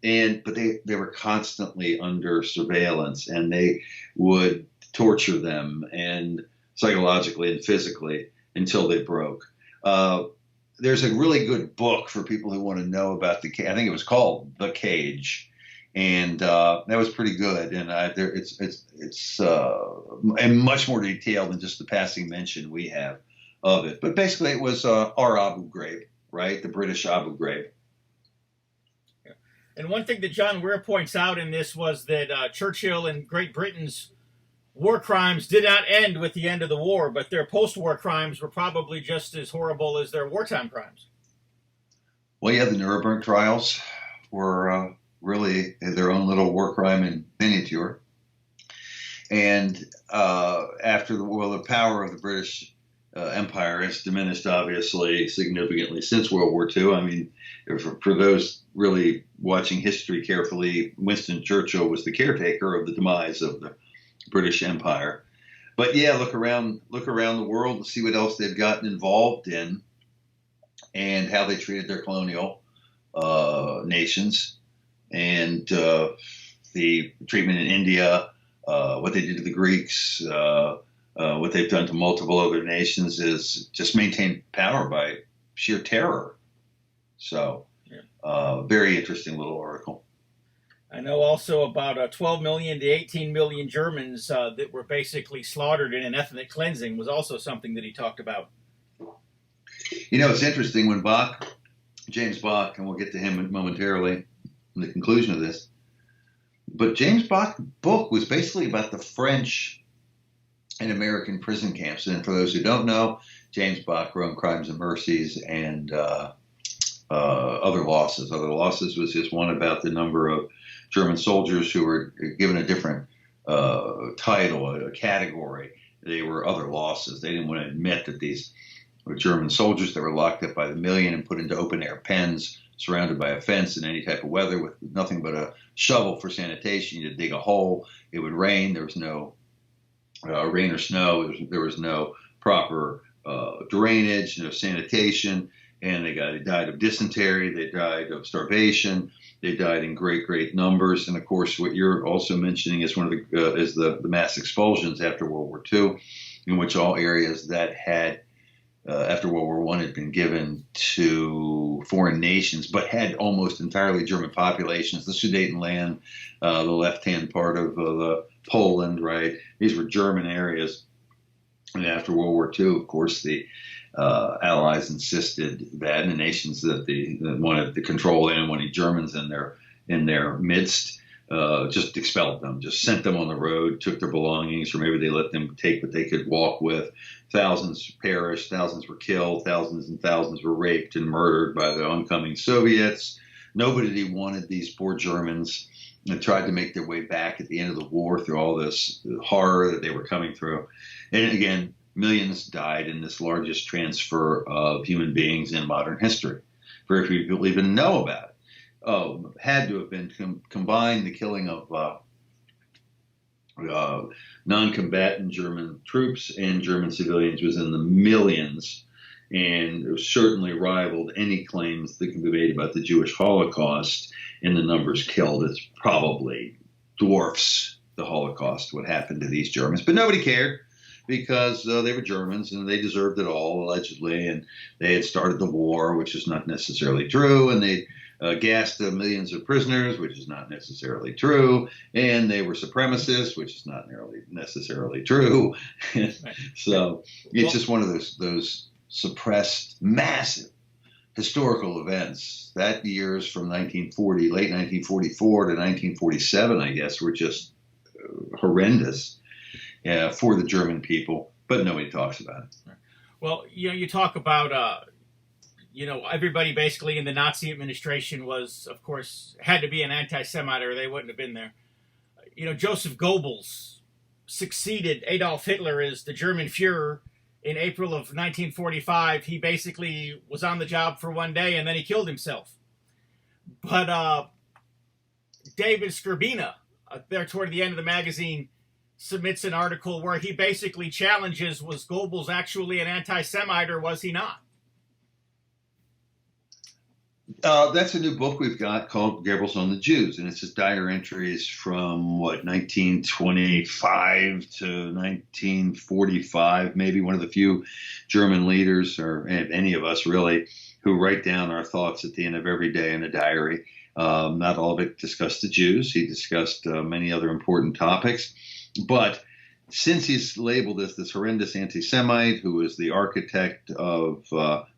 But they were constantly under surveillance, and they would torture them and psychologically and physically until they broke. There's a really good book for people who want to know about the cage. I think it was called The Cage, and that was pretty good. And it's and much more detailed than just the passing mention we have of it. But basically, it was our Abu Ghraib, right? The British Abu Ghraib. Yeah. And one thing that John Weir points out in this was that Churchill and Great Britain's war crimes did not end with the end of the war, but their post-war crimes were probably just as horrible as their wartime crimes. Well, yeah, the Nuremberg trials were really their own little war crime in miniature. And after the power of the British Empire has diminished, obviously, significantly since World War II. I mean, for those really watching history carefully, Winston Churchill was the caretaker of the demise of the British Empire. But yeah, look around the world and see what else they've gotten involved in and how they treated their colonial nations, and the treatment in India, what they did to the Greeks, what they've done to multiple other nations is just maintain power by sheer terror. So, very interesting little article. I know also about 12 million to 18 million Germans that were basically slaughtered in an ethnic cleansing was also something that he talked about. It's interesting when James Bach, and we'll get to him momentarily in the conclusion of this, but James Bach's book was basically about the French and American prison camps. And for those who don't know, James Bach wrote Crimes and Mercies and Other Losses. Other Losses was just one about the number of German soldiers who were given a different title, a category. They were other losses. They didn't want to admit that these were German soldiers that were locked up by the million and put into open-air pens, surrounded by a fence in any type of weather with nothing but a shovel for sanitation. You had to dig a hole. It would rain. There was no rain or snow. There was no proper drainage, no sanitation. And they died of dysentery. They died of starvation. They died in great, great numbers. And of course, what you're also mentioning is the mass expulsions after World War II, in which all areas that had after World War I had been given to foreign nations, but had almost entirely German populations. The Sudetenland, the left-hand part of Poland, right? These were German areas. And after World War II, of course, the Allies insisted that, and the nations that wanted to control and wanted Germans in their midst just expelled them, just sent them on the road, took their belongings, or maybe they let them take what they could walk with. Thousands perished, thousands were killed, thousands and thousands were raped and murdered by the oncoming Soviets. Nobody wanted these poor Germans and tried to make their way back at the end of the war through all this horror that they were coming through. And again, millions died in this largest transfer of human beings in modern history. Very few people even know about it. Had to have been combined the killing of non-combatant German troops and German civilians was in the millions, and it certainly rivaled any claims that can be made about the Jewish Holocaust. In the numbers killed, it probably dwarfs the Holocaust, what happened to these Germans. But nobody cared, because they were Germans and they deserved it all, allegedly, and they had started the war, which is not necessarily true, and they gassed millions of prisoners, which is not necessarily true, and they were supremacists, which is not necessarily true. So it's just one of those suppressed, massive historical events. That years from 1940, late 1944 to 1947, I guess, were just horrendous for the German people, but nobody talks about it. Well, you talk about, everybody basically in the Nazi administration was, of course, had to be an anti-Semite or they wouldn't have been there. Joseph Goebbels succeeded Adolf Hitler as the German Führer in April of 1945. He basically was on the job for one day and then he killed himself. But David Skrbina, there toward the end of the magazine, submits an article where he basically challenges, was Goebbels actually an anti-Semite or was he not? That's a new book we've got called Gables on the Jews, and it's his diary entries from, 1925 to 1945, maybe one of the few German leaders, or any of us really, who write down our thoughts at the end of every day in a diary. Not all of it discussed the Jews. He discussed many other important topics. But since he's labeled as this horrendous anti-Semite who is the architect of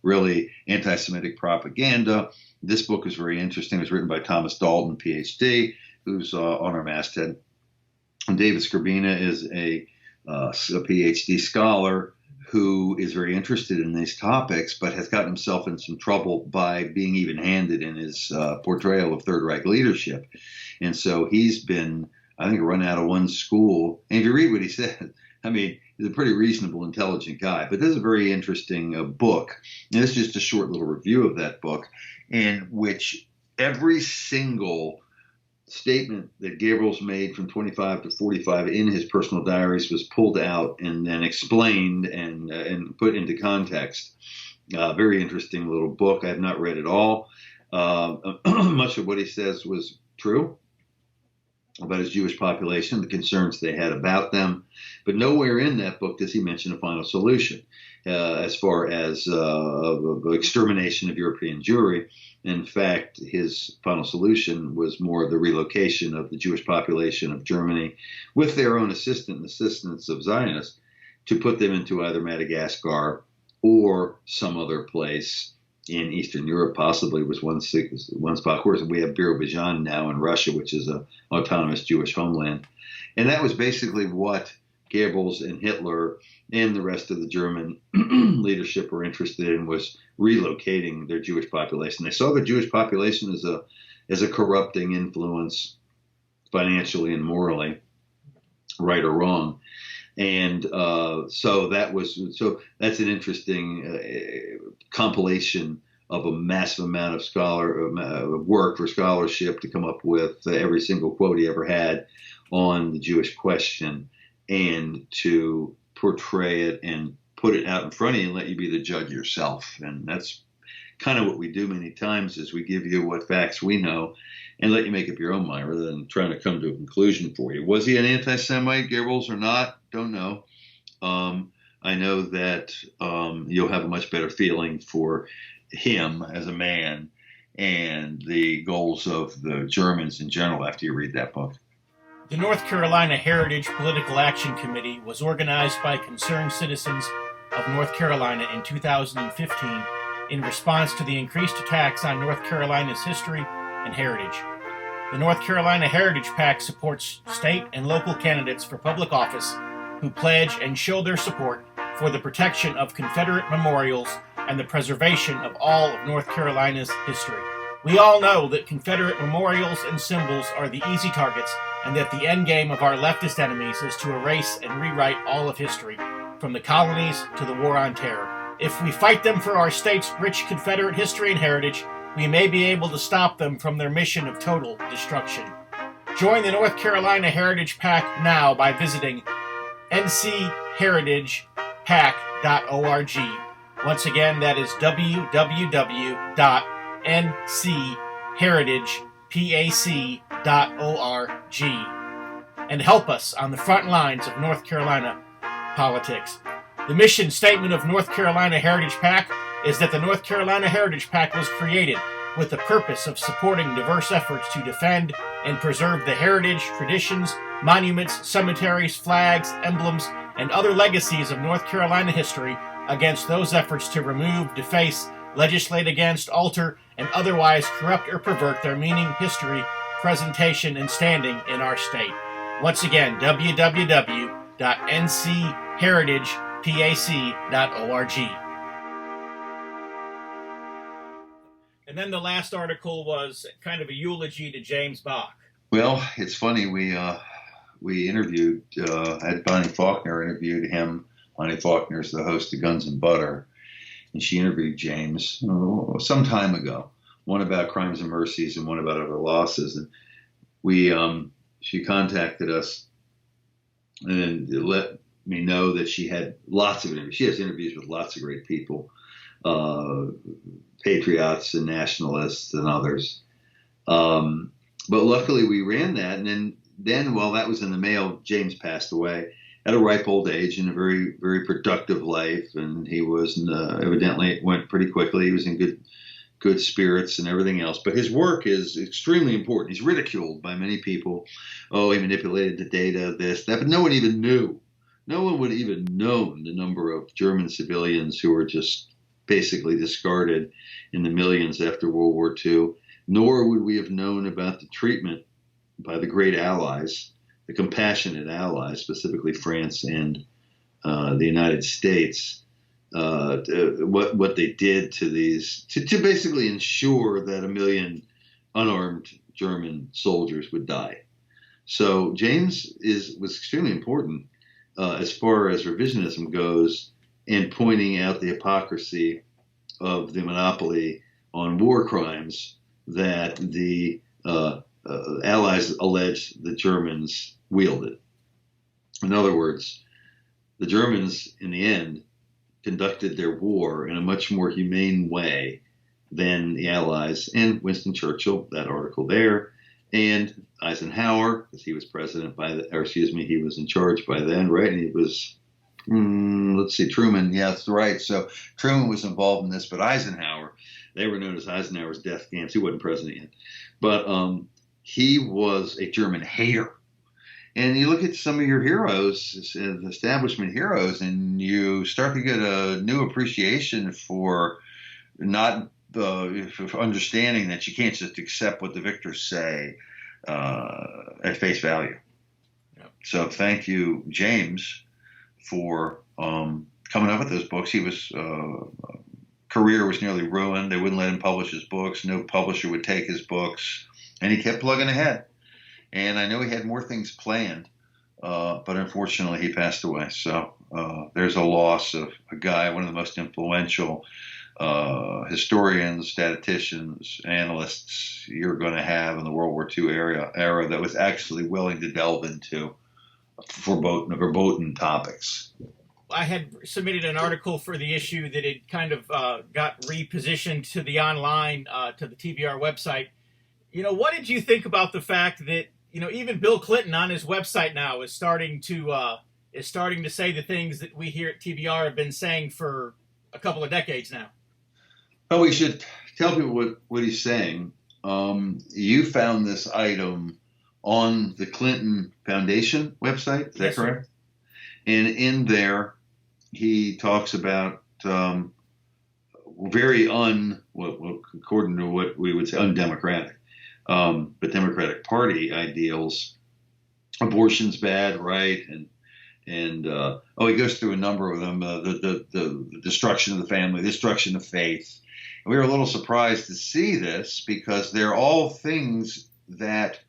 really anti-Semitic propaganda, this book is very interesting. It was written by Thomas Dalton, PhD, who's on our masthead. And David Skrbina is a PhD scholar who is very interested in these topics, but has gotten himself in some trouble by being even-handed in his portrayal of Third Reich leadership. And so he's been, I think, run out of one school. And if you read what he said, I mean, he's a pretty reasonable, intelligent guy. But this is a very interesting book. And this is just a short little review of that book, in which every single statement that Gables made from 25 to 45 in his personal diaries was pulled out and then explained and put into context. Very interesting little book. I have not read it all. Much of what he says was true about his Jewish population, the concerns they had about them. But nowhere in that book does he mention a final solution as far as extermination of European Jewry. In fact, his final solution was more the relocation of the Jewish population of Germany with their own assistance of Zionists to put them into either Madagascar or some other place in Eastern Europe. Possibly was one spot. Of course, we have Azerbaijan now in Russia, which is an autonomous Jewish homeland. And that was basically what Gables and Hitler and the rest of the German leadership were interested in, was relocating their Jewish population. They saw the Jewish population as a corrupting influence, financially and morally, right or wrong. And so that's an interesting compilation of a massive amount of work for scholarship to come up with every single quote he ever had on the Jewish question, and to portray it and put it out in front of you and let you be the judge yourself. And that's kind of what we do many times, is we give you what facts we know and let you make up your own mind rather than trying to come to a conclusion for you. Was he an anti-Semite, Gables, or not? Don't know. I know that you'll have a much better feeling for him as a man and the goals of the Germans in general after you read that book. The North Carolina Heritage Political Action Committee was organized by concerned citizens of North Carolina in 2015 in response to the increased attacks on North Carolina's history and heritage. The North Carolina Heritage PAC supports state and local candidates for public office who pledge and show their support for the protection of Confederate memorials and the preservation of all of North Carolina's history. We all know that Confederate memorials and symbols are the easy targets, and that the end game of our leftist enemies is to erase and rewrite all of history, from the colonies to the War on Terror. If we fight them for our state's rich Confederate history and heritage, we may be able to stop them from their mission of total destruction. Join the North Carolina Heritage PAC now by visiting ncheritagepac.org. Once again, that is www.ncheritagepac.org. And help us on the front lines of North Carolina politics. The mission statement of North Carolina Heritage PAC is that the North Carolina Heritage PAC was created with the purpose of supporting diverse efforts to defend and preserve the heritage, traditions, monuments, cemeteries, flags, emblems, and other legacies of North Carolina history against those efforts to remove, deface, legislate against, alter, and otherwise corrupt or pervert their meaning, history, presentation, and standing in our state. Once again, www.ncheritagepac.org. And then the last article was kind of a eulogy to James Bach. Well, it's funny. We interviewed, had Bonnie Faulkner interviewed him. Bonnie Faulkner is the host of Guns and Butter, and she interviewed James some time ago. One about Crimes and Mercies and one about Other Losses. And she contacted us and let me know that she had lots of interviews. She has interviews with lots of great people. Patriots and nationalists and others. But luckily we ran that. And then while that was in the mail, James passed away at a ripe old age in a very, very productive life. And he was evidently, it went pretty quickly. He was in good spirits and everything else. But his work is extremely important. He's ridiculed by many people. Oh, he manipulated the data, this, that. But no one even knew. No one would even known the number of German civilians who were just basically discarded in the millions after World War II, nor would we have known about the treatment by the great allies, the compassionate allies, specifically France and the United States, what they did to these, to basically ensure that 1 million unarmed German soldiers would die. So James was extremely important as far as revisionism goes, and pointing out the hypocrisy of the monopoly on war crimes that the Allies alleged the Germans wielded. In other words, the Germans, in the end, conducted their war in a much more humane way than the Allies and Winston Churchill, that article there, and Eisenhower, because he was president he was in charge by then, right? And he was, Truman. Yeah, that's right. So Truman was involved in this, but Eisenhower, they were known as Eisenhower's death camps. He wasn't president yet. But he was a German hater. And you look at some of your heroes, establishment heroes, and you start to get a new appreciation for for understanding that you can't just accept what the victors say at face value. Yep. So thank you, James, for coming up with those books. He was career was nearly ruined. They wouldn't let him publish his books. No publisher would take his books, and he kept plugging ahead. And I know he had more things planned, but unfortunately he passed away. So there's a loss of a guy, one of the most influential historians, statisticians, analysts you're going to have in the World War II era that was actually willing to delve into verboten topics. I had submitted an article for the issue that had kind of got repositioned to the online, to the TBR website. You know, what did you think about the fact that, you know, even Bill Clinton on his website now is starting to say the things that we here at TBR have been saying for a couple of decades now? Well, we should tell people what he's saying. You found this item on the Clinton Foundation website, is that correct? Sir. And in there, he talks about very according to what we would say, undemocratic But Democratic Party ideals, abortion's bad, right? And he goes through a number of them, the destruction of the family, the destruction of faith. And we were a little surprised to see this because they're all things that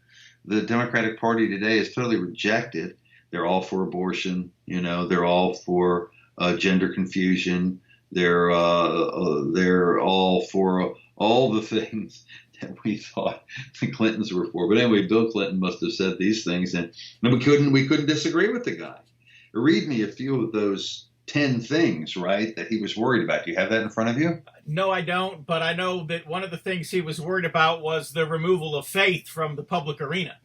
the Democratic Party today has totally rejected. They're all for abortion, they're all for gender confusion. They're all for all the things that we thought the Clintons were for. But anyway, Bill Clinton must have said these things, and we couldn't disagree with the guy. Read me a few of those 10 things, right, that he was worried about. Do you have that in front of you? No, I don't, but I know that one of the things he was worried about was the removal of faith from the public arena.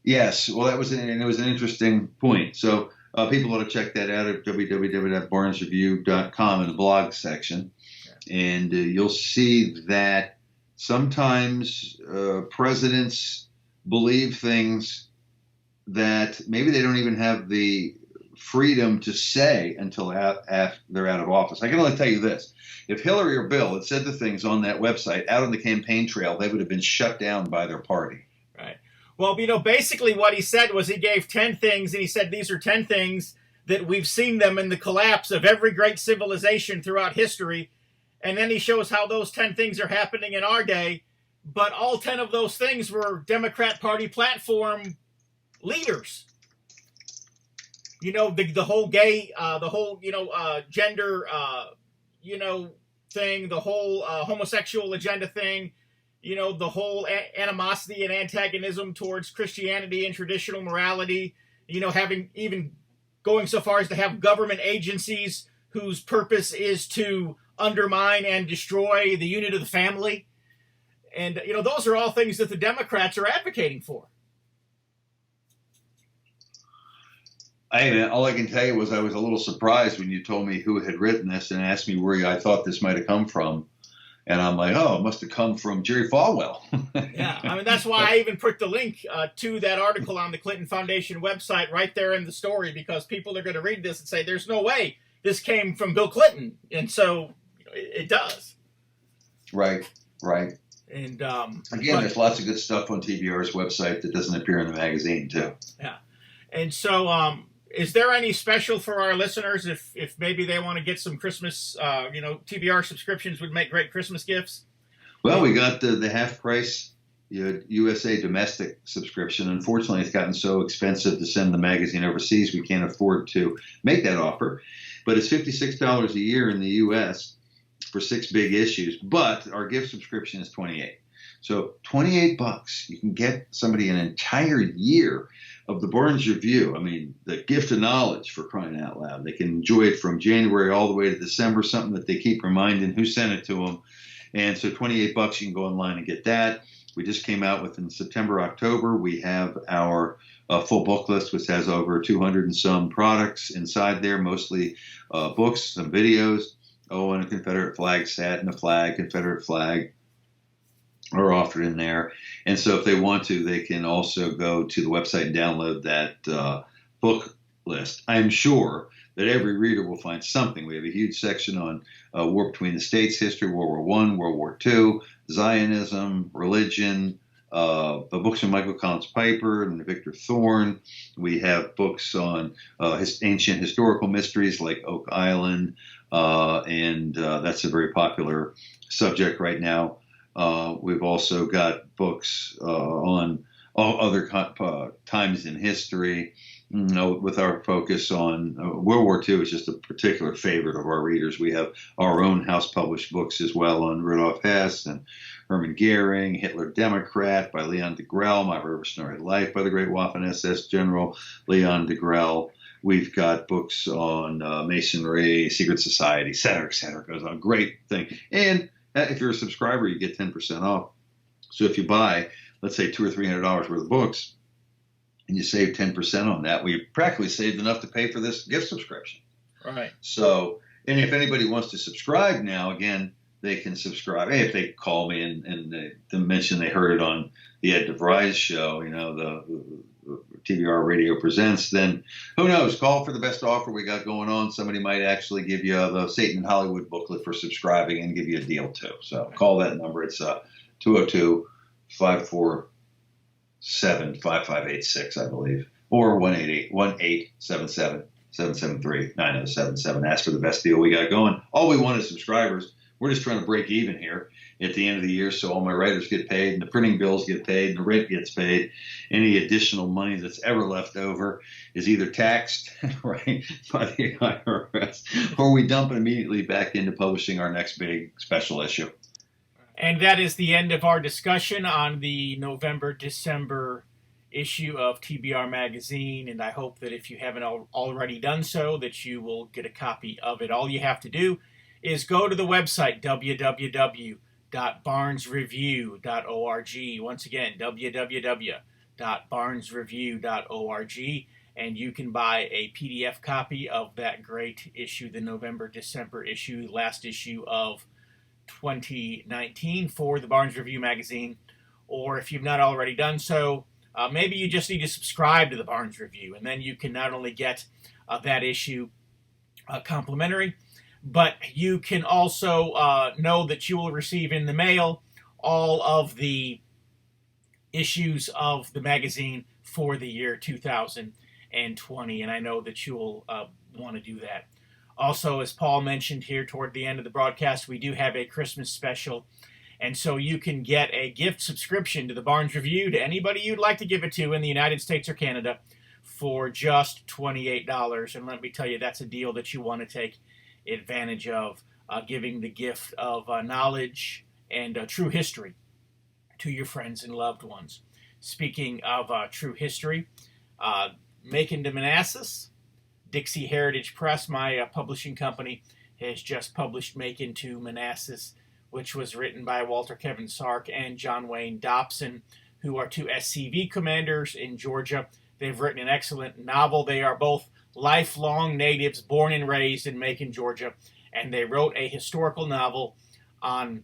Yes, well, it was an interesting point. So people ought to check that out at www.barnesreview.com in the blog section. And you'll see that sometimes presidents believe things that maybe they don't even have the freedom to say until after they're out of office. I can only tell you this. If Hillary or Bill had said the things on that website out on the campaign trail, they would have been shut down by their party. Right. Well, basically what he said was he gave 10 things, and he said these are 10 things that we've seen them in the collapse of every great civilization throughout history. And then he shows how those 10 things are happening in our day. But all 10 of those things were Democrat Party platform leaders. The whole gay, gender, thing, the whole homosexual agenda thing, the whole animosity and antagonism towards Christianity and traditional morality, having even going so far as to have government agencies whose purpose is to undermine and destroy the unit of the family. And, those are all things that the Democrats are advocating for. Hey, man, all I can tell you was I was a little surprised when you told me who had written this and asked me where I thought this might have come from. And I'm like, it must have come from Jerry Falwell. Yeah, that's why I even put the link to that article on the Clinton Foundation website right there in the story, because people are going to read this and say, there's no way this came from Bill Clinton. And so it does. Right. And again, there's lots of good stuff on TBR's website that doesn't appear in the magazine, too. Yeah. And so is there any special for our listeners if maybe they want to get some Christmas, TBR subscriptions would make great Christmas gifts? Well, we got the half price USA domestic subscription. Unfortunately, it's gotten so expensive to send the magazine overseas, we can't afford to make that offer. But it's $56 a year in the U.S. for 6 big issues. But our gift subscription is $28. So $28, you can get somebody an entire year of the Barnes Review. The gift of knowledge, for crying out loud. They can enjoy it from January all the way to December, something that they keep reminding who sent it to them. And so $28, you can go online and get that. We just came out with in September, October, we have our full book list, which has over 200 and some products inside there, mostly books, some videos. And a Confederate flag set and a flag, Confederate flag, are offered in there. And so if they want to, they can also go to the website and download that book list. I'm sure that every reader will find something. We have a huge section on war between the states history, World War I, World War II, Zionism, religion, books from Michael Collins Piper and Victor Thorne. We have books on ancient historical mysteries like Oak Island, and that's a very popular subject right now. We've also got books on all other times in history, with our focus on World War II is just a particular favorite of our readers. We have our own house-published books as well on Rudolf Hess and Hermann Goering, Hitler Democrat by Leon Degrelle, My Revolutionary Life by the great Waffen-SS General Leon Degrelle. We've got books on Masonry, Secret Society, et cetera, goes on. Great thing. And if you're a subscriber, you get 10% off. So if you buy, let's say $200 or $300 worth of books, and you save 10% on that, we practically saved enough to pay for this gift subscription. Right. So, and if anybody wants to subscribe now, again, they can subscribe. Hey, if they call me and they mention they heard it on the Ed DeVries show, the TBR Radio Presents, then who knows? Call for the best offer we got going on. Somebody might actually give you the Satan in Hollywood booklet for subscribing and give you a deal too. So call that number. It's 202 547-5586, I believe, or 1-877-773-9077. Ask for the best deal we got going. All we want is subscribers. We're just trying to break even here at the end of the year, so all my writers get paid, and the printing bills get paid, and the rent gets paid. Any additional money that's ever left over is either taxed right by the IRS, or we dump it immediately back into publishing our next big special issue. And that is the end of our discussion on the November-December issue of TBR Magazine, and I hope that if you haven't already done so, that you will get a copy of it. All you have to do is go to the website, www.barnesreview.org. Once again, www.barnesreview.org, and you can buy a PDF copy of that great issue, the November-December issue, last issue of 2019 for the Barnes Review magazine. Or if you've not already done so, maybe you just need to subscribe to the Barnes Review, and then you can not only get that issue complimentary, but you can also know that you will receive in the mail all of the issues of the magazine for the year 2020, and I know that you will want to do that. Also, as Paul mentioned here toward the end of the broadcast, we do have a Christmas special, and so you can get a gift subscription to the Barnes Review to anybody you'd like to give it to in the United States or Canada for just $28. And let me tell you, that's a deal that you want to take advantage of, giving the gift of knowledge and true history to your friends and loved ones. Speaking of true history, Macon to Manassas, DIXIE Heritage Press, my publishing company, has just published Macon to Manassas, which was written by Walter Kevin Sark and John Wayne Dobson, who are two SCV commanders in Georgia. They've written an excellent novel. They are both lifelong natives born and raised in Macon, Georgia, and they wrote a historical novel on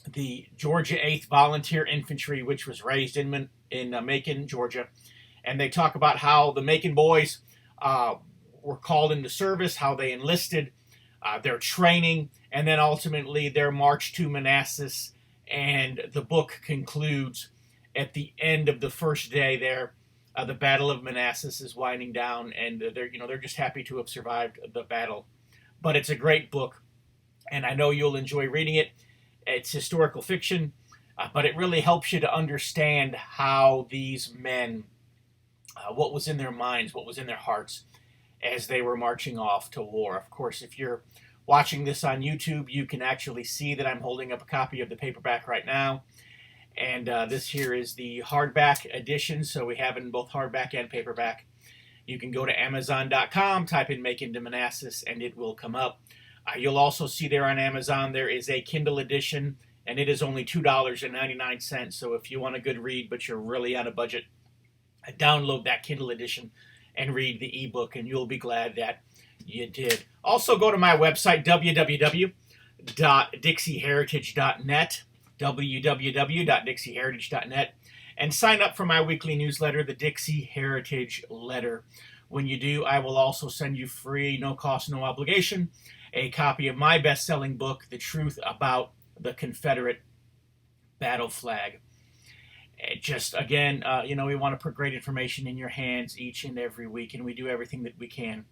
the Georgia 8th Volunteer Infantry, which was raised in Macon, Georgia. And they talk about how the Macon boys were called into service, how they enlisted, their training, and then ultimately their march to Manassas. And the book concludes at the end of the first day there. The Battle of Manassas is winding down, and they're just happy to have survived the battle. But it's a great book, and I know you'll enjoy reading it. It's historical fiction, but it really helps you to understand how these men, what was in their minds, what was in their hearts as they were marching off to war. Of course, if you're watching this on YouTube, you can actually see that I'm holding up a copy of the paperback right now. And this here is the hardback edition, so we have it in both hardback and paperback. You can go to Amazon.com, type in Macon to Manassas, and it will come up. You'll also see there on Amazon there is a Kindle edition, and it is only $2.99. So if you want a good read, but you're really on a budget, download that Kindle edition and read the ebook, and you'll be glad that you did. Also, go to my website, www.dixieheritage.net. www.dixieheritage.net, and sign up for my weekly newsletter, the DIXIE Heritage Letter. When you do, I will also send you free, no cost, no obligation, a copy of my best-selling book, The Truth About the Confederate Battle Flag. Just, again, we want to put great information in your hands each and every week, and we do everything that we can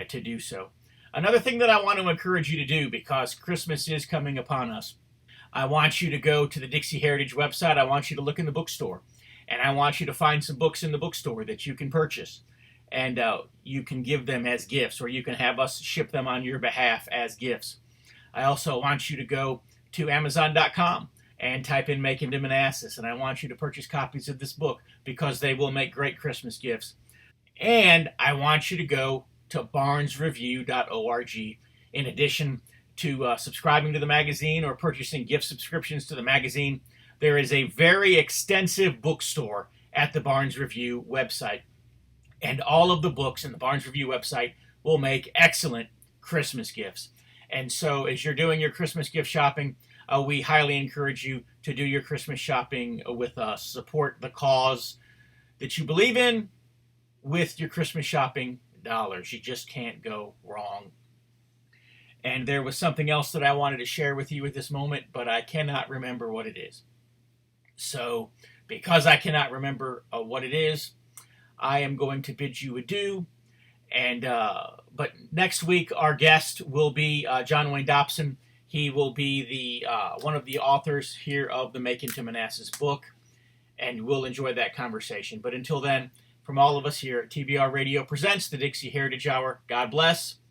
to do so. Another thing that I want to encourage you to do, because Christmas is coming upon us, I want you to go to the DIXIE Heritage website. I want you to look in the bookstore, and I want you to find some books in the bookstore that you can purchase, and you can give them as gifts, or you can have us ship them on your behalf as gifts. I also want you to go to Amazon.com and type in Macon to Manassas, and I want you to purchase copies of this book because they will make great Christmas gifts. And I want you to go to barnesreview.org. In addition to subscribing to the magazine or purchasing gift subscriptions to the magazine, there is a very extensive bookstore at the Barnes Review website. And all of the books in the Barnes Review website will make excellent Christmas gifts. And so as you're doing your Christmas gift shopping, we highly encourage you to do your Christmas shopping with us. Support the cause that you believe in with your Christmas shopping dollars. You just can't go wrong. And there was something else that I wanted to share with you at this moment, but I cannot remember what it is. So because I cannot remember what it is, I am going to bid you adieu. And but next week our guest will be John Wayne Dobson. He will be the one of the authors here of the Making to Manassas book, and we'll enjoy that conversation. But until then, from all of us here at TBR Radio presents the Dixie Heritage Hour, God bless.